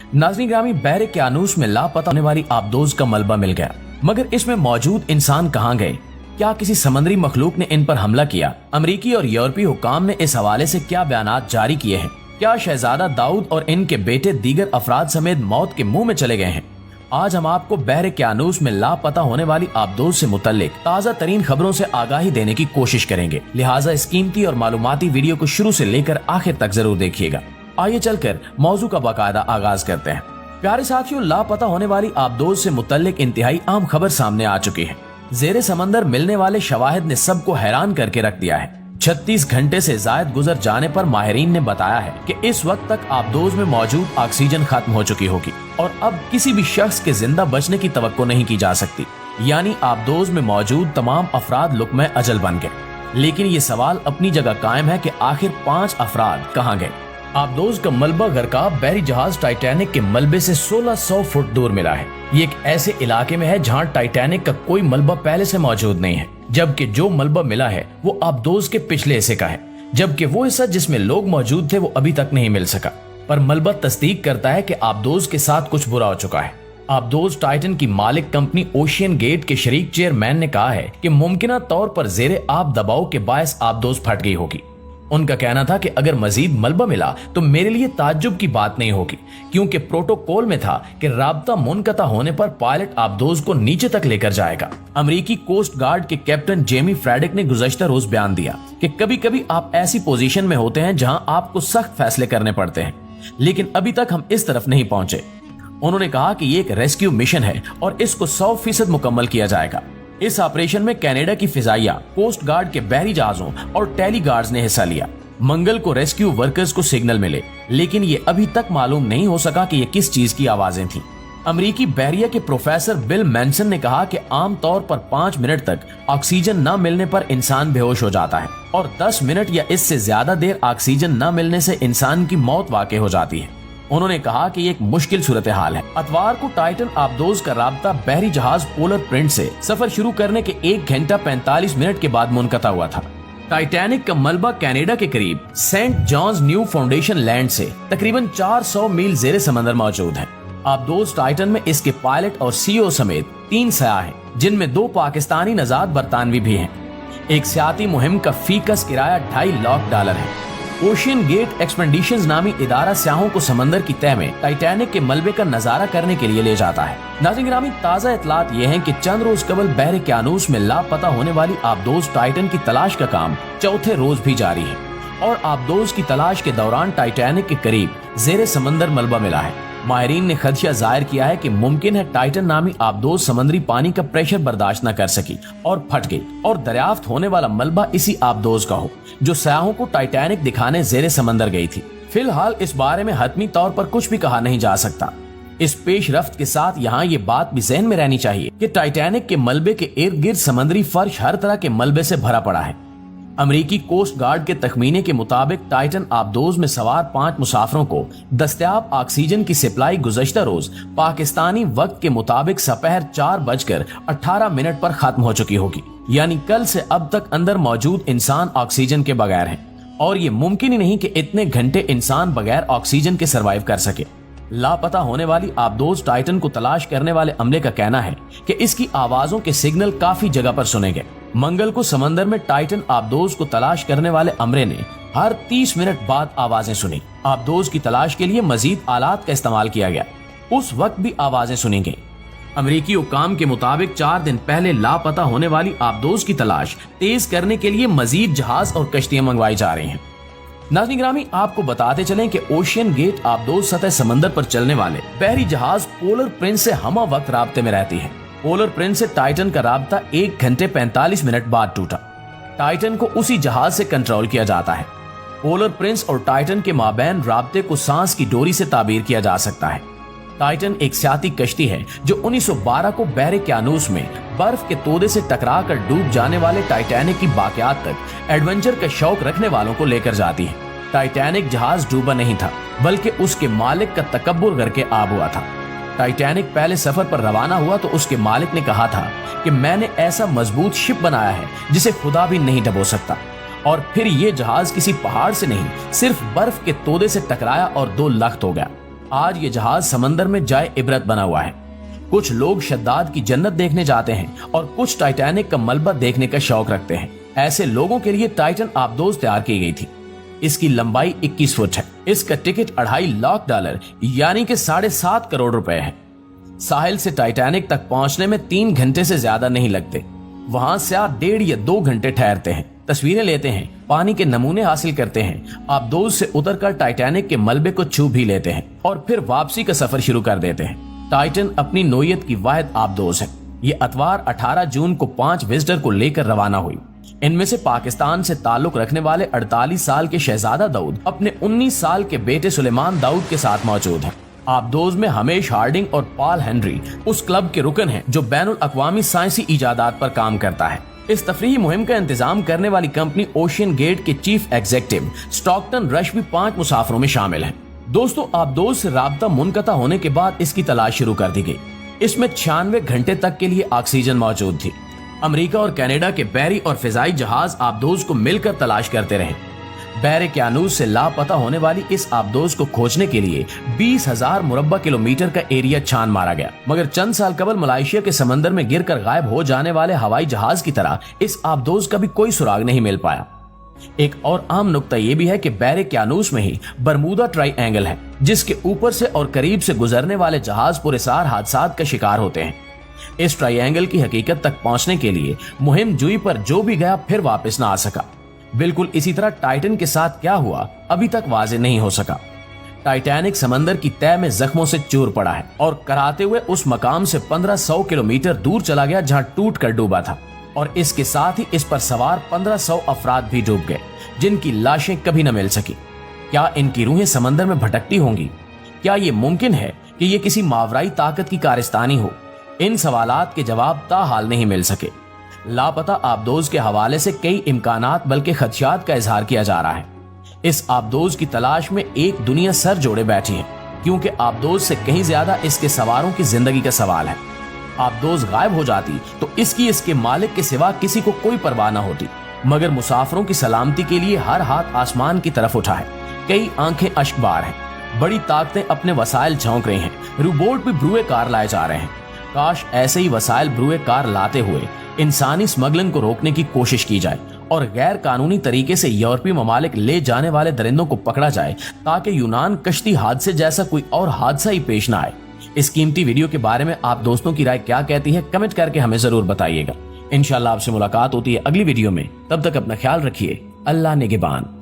नाज़रीन ग्रामी, बहरे क़यानूस में लापता होने वाली आबदोज का मलबा मिल गया, मगर इसमें मौजूद इंसान कहाँ गए? क्या किसी समुद्री मखलूक ने इन पर हमला किया? अमरीकी और यूरोपीय हुकाम ने इस हवाले से क्या बयानात जारी किए हैं? क्या शहजादा दाऊद और इनके बेटे दीगर अफराद समेत मौत के मुंह में चले गए हैं? आज हम आपको बहरे क़यानूस में लापता होने वाली आबदोज से मुतल्लिक ताज़ा तरीन खबरों से आगाही देने की कोशिश करेंगे, लिहाजा इस कीमती और मालूमाती वीडियो को शुरू से लेकर आखिर तक जरूर देखिएगा। आइए चलकर मौजू का बाकायदा आगाज करते हैं। प्यारे साथियों, लापता होने वाली आबदोज से मुतल्लिक इंतहाई अहम खबर सामने आ चुकी है। जेरे समंदर मिलने वाले शवाहिद ने सबको हैरान करके रख दिया है। 36 घंटे से जायद गुजर जाने पर माहिरीन ने बताया है कि इस वक्त तक आबदोज में मौजूद ऑक्सीजन खत्म हो चुकी होगी और अब किसी भी शख्स के जिंदा बचने की तवक्को नहीं की जा सकती, यानी आबदोज में मौजूद तमाम अफराद लुक़्मे अजल बन गए। लेकिन ये सवाल अपनी जगह कायम है कि आखिर 5 अफराद कहाँ गए? आबदोज का मलबा गरकाब बहरी जहाज टाइटैनिक के मलबे से 1600 फुट दूर मिला है। ये एक ऐसे इलाके में है जहां टाइटैनिक का कोई मलबा पहले से मौजूद नहीं है, जबकि जो मलबा मिला है वो आबदोज के पिछले हिस्से का है, जबकि वो हिस्सा जिसमें लोग मौजूद थे वो अभी तक नहीं मिल सका। पर मलबा तस्दीक करता है कि आबदोज के साथ कुछ बुरा हो चुका है। आबदोज टाइटन की मालिक कंपनी ओशियन गेट के शरीक चेयरमैन ने कहा है कि मुमकिना तौर पर जेरे आब दबाव के बायस आबदोज फट गई होगी। उनका कहना था कि अगर मजीद मलबा मिला तो मेरे लिए ताज्जुब की बात नहीं होगी, क्योंकि प्रोटोकॉल में था कि राब्ता मुनक़ता होने पर पायलट आबदोज को नीचे तक लेकर जाएगा। अमेरिकी कोस्ट गार्ड के कैप्टन जेमी फ्रेडिक ने गुज़श्ता रोज बयान दिया कि कभी कभी आप ऐसी पोजीशन में होते हैं जहां आपको सख्त फैसले करने पड़ते हैं, लेकिन अभी तक हम इस तरफ नहीं पहुंचे। उन्होंने कहा कि ये एक रेस्क्यू मिशन है और इसको 100% मुकम्मल किया जाएगा। इस ऑपरेशन में कनाडा की फिजाइया, कोस्ट गार्ड के बहरी जहाजों और टेली गार्ड्स ने हिस्सा लिया। मंगल को रेस्क्यू वर्कर्स को सिग्नल मिले, लेकिन ये अभी तक मालूम नहीं हो सका कि ये किस चीज की आवाजें थीं। अमेरिकी बहरिया के प्रोफेसर बिल मैनसन ने कहा कि आम तौर पर 5 मिनट तक ऑक्सीजन न मिलने पर इंसान बेहोश हो जाता है और 10 मिनट या इससे ज्यादा देर ऑक्सीजन न मिलने से इंसान की मौत वाक़ई हो जाती है। उन्होंने कहा कि ये एक मुश्किल सूरत हाल है। अतवार को टाइटन आबदोज का राब्ता बहरी जहाज पोलर प्रिंस से सफर शुरू करने के 1 घंटा 45 मिनट के बाद मुनक़ता हुआ था। टाइटैनिक का मलबा कनाडा के करीब Saint John's Newfoundland से तकरीबन 400 मील जेरे समंदर मौजूद है। आबदोज टाइटन में इसके पायलट और सीईओ समेत 3 सयाह हैं, जिनमें 2 पाकिस्तानी नजाद बरतानवी भी हैं। एक सियाती मुहिम का फीकस किराया $2.5 लाख है। ओशियन गेट एक्सपेडिशंस नामी इदारा सयाहों को समंदर की तह में टाइटैनिक के मलबे का नजारा करने के लिए ले जाता है। नाज़रीन ग्रामी, ताज़ा इतलात ये हैं कि चंद रोज कबल बहरे क़यानूस में लापता होने वाली आबदोज टाइटन की तलाश का काम चौथे रोज भी जारी है और आबदोज की तलाश के दौरान टाइटैनिक के करीब जेरे समंदर मलबा मिला है। माहिरीन ने खदशा जाहिर किया है कि मुमकिन है टाइटन नामी आबदोज समंदरी पानी का प्रेशर बर्दाश्त न कर सकी और फट गई और दरियाफ्त होने वाला मलबा इसी आबदोज का हो जो सयाहों को टाइटैनिक दिखाने जेरे समंदर गई थी। फिलहाल इस बारे में हतमी तौर पर कुछ भी कहा नहीं जा सकता। इस पेश रफ्त के साथ यहाँ ये बात भी ज़हन में रहनी चाहिए कि टाइटैनिक के मलबे के इर्द गिर्द समंदरी फर्श हर तरह के मलबे से भरा पड़ा है। अमेरिकी कोस्ट गार्ड के तखमीने के मुताबिक टाइटन आबदोज में सवार 5 मुसाफिरों को दस्तयाब ऑक्सीजन की सप्लाई गुज़श्ता रोज पाकिस्तानी वक्त के मुताबिक सपहर 4:18 पर खत्म हो चुकी होगी, यानी कल से अब तक अंदर मौजूद इंसान ऑक्सीजन के बगैर हैं और ये मुमकिन ही नहीं कि इतने घंटे इंसान बगैर ऑक्सीजन के सरवाइव कर सके। लापता होने वाली आबदोज टाइटन को तलाश करने वाले अमले का कहना है कि इसकी आवाजों के सिग्नल काफी जगह पर सुने गए। मंगल को समंदर में टाइटन आबदोज को तलाश करने वाले अमले ने हर 30 मिनट बाद आवाजें सुनी। आबदोज की तलाश के लिए मजीद आलात का इस्तेमाल किया गया, उस वक्त भी आवाजें सुनी गई। अमेरिकी हुकाम के मुताबिक 4 दिन पहले लापता होने वाली आबदोज की तलाश तेज करने के लिए मजीद जहाज और कश्तियां मंगवाई जा रही हैं। नाज़रीन ग्रामी, आपको बताते चलें कि ओशियन गेट आबदोज सतह समंदर पर चलने वाले बहरी जहाज पोलर प्रिंस से हमा वक्त राब्ते में रहती है। पोलर प्रिंस से टाइटन का राब्ता 1 घंटे 45 मिनट बाद टूटा। टाइटन को उसी जहाज से कंट्रोल किया जाता है। पोलर प्रिंस और टाइटन के माबैन राब्ते को सांस की डोरी से ताबीर किया जा सकता है। टाइटन एक सियाती कश्ती है जो 1912 को बहरे क़यानूस में बर्फ के तोदे से टकरा कर डूब जाने वाले टाइटैनिक की बाक़ियात तक एडवेंचर का शौक रखने वालों को लेकर जाती है। टाइटैनिक जहाज डूबा नहीं था, बल्कि उसके मालिक का तकब्बुर करके आब हुआ था। टाइटैनिक पहले सफर पर रवाना हुआ तो उसके मालिक ने कहा था कि मैंने ऐसा मजबूत शिप बनाया है जिसे खुदा भी नहीं डबो सकता, और फिर ये जहाज किसी पहाड़ से नहीं सिर्फ बर्फ के तोदे से टकराया और 2 लख्त हो गया। आज ये जहाज समंदर में जाए इबरत बना हुआ है। कुछ लोग शद्दाद की जन्नत देखने जाते हैं और कुछ टाइटैनिक का मलबा देखने का शौक रखते हैं। ऐसे लोगों के लिए टाइटन आबदोज तैयार की गई थी। इसकी लंबाई 21 फुट है। इसका टिकट $2.5 लाख यानी कि 7.5 करोड़ रुपए है। साहिल से टाइटैनिक तक पहुंचने में 3 घंटे से ज्यादा नहीं लगते। वहां से आप 1.5 या 2 घंटे ठहरते हैं, तस्वीरें लेते हैं, पानी के नमूने हासिल करते हैं, आबदोज से उतरकर टाइटैनिक के मलबे को छू भी लेते हैं और फिर वापसी का सफर शुरू कर देते हैं। टाइटन अपनी नोयत की वाहिद आबदोज है। ये अतवार 18 जून को 5 विजिटर को लेकर रवाना हुई। इनमें से पाकिस्तान से ताल्लुक रखने वाले 48 साल के शहजादा दाऊद अपने 19 साल के बेटे सुलेमान दाऊद के साथ मौजूद हैं। आबदोज में हमेश हार्डिंग और पॉल हेनरी उस क्लब के रुकन हैं जो बैनुल अक़वामी साइंसी इजादात पर काम करता है। इस तफरीही मुहिम का इंतजाम करने वाली कंपनी ओशियन गेट के चीफ एग्जीक्यूटिव स्टॉकटन रश भी 5 मुसाफिरों में शामिल हैं। दोस्तों, आबदोज से राब्ता मुनक़ता होने के बाद इसकी तलाश शुरू कर दी गई। इसमें 96 घंटे तक के लिए ऑक्सीजन मौजूद थी। अमेरिका और कनाडा के बहरी और फिजाई जहाज आबदोज को मिलकर तलाश करते रहे। बहरे क्यानूज से लापता होने वाली इस आबदोज को खोजने के लिए 20,000 मुरब्बा किलोमीटर का एरिया छान मारा गया, मगर चंद साल कबल मलेशिया के समंदर में गिरकर गायब हो जाने वाले हवाई जहाज की तरह इस आबदोज का भी कोई सुराग नहीं मिल पाया। एक और आम नुक्ता यह भी है कि बहरे क्यानूस में ही बरमूदा ट्राइएंगल है, जिसके ऊपर से और करीब से गुजरने वाले जहाज पुरस्कार हादसात का शिकार होते हैं। इस ट्राइएंगल की हकीकत तक पहुंचने के लिए मुहिम जुई पर जो भी गया फिर वापस न आ सका। बिल्कुल इसी तरह टाइटन के साथ क्या हुआ अभी तक वाज़ेह नहीं हो सका। टाइटैनिक समंदर की तह में जख्मों से चूर पड़ा है और कराते हुए उस मकाम से 1500 किलोमीटर दूर चला गया जहां टूट कर डूबा था, और इसके साथ ही इस पर सवार 1500 अफराद भी डूब गए, जिनकी लाशें कभी न मिल सकी। क्या इनकी रूहें समंदर में भटकती होंगी? क्या ये मुमकिन है कि ये किसी मावराई ताकत की कारस्तानी हो? इन सवालात के जवाब ताहाल नहीं मिल सके। लापता आबदोज के हवाले से कई इम्कानात बल्कि खदशात का इजहार किया जा रहा है। इस आबदोज की तलाश में एक दुनिया सर जोड़े बैठी है, क्योंकि आबदोज से कहीं ज्यादा इसके सवारों की जिंदगी का सवाल है। आबदोज गायब हो जाती तो इसके मालिक के सिवा किसी को कोई परवाह न होती, मगर मुसाफिरों की सलामती के लिए हर हाथ आसमान की तरफ उठा है। कई आंखें अश्कबार हैं। बड़ी ताकतें अपने वसाइल झोंक रही हैं। रोबोट भी ब्रूए कार लाए जा रहे हैं। काश ऐसे ही वसाइल ब्रूए कार लाते हुए इंसानी स्मगलिंग को रोकने की कोशिश की जाए और गैर कानूनी तरीके से यूरोपीय ममालिक ले जाने वाले दरिंदों को पकड़ा जाए, ताकि यूनान कश्ती हादसे जैसा कोई और हादसा ही पेश ना आए। इस कीमती वीडियो के बारे में आप दोस्तों की राय क्या कहती है, कमेंट करके हमें जरूर बताइएगा। इंशाल्लाह आपसे मुलाकात होती है अगली वीडियो में। तब तक अपना ख्याल रखिए। अल्लाह निगहबान।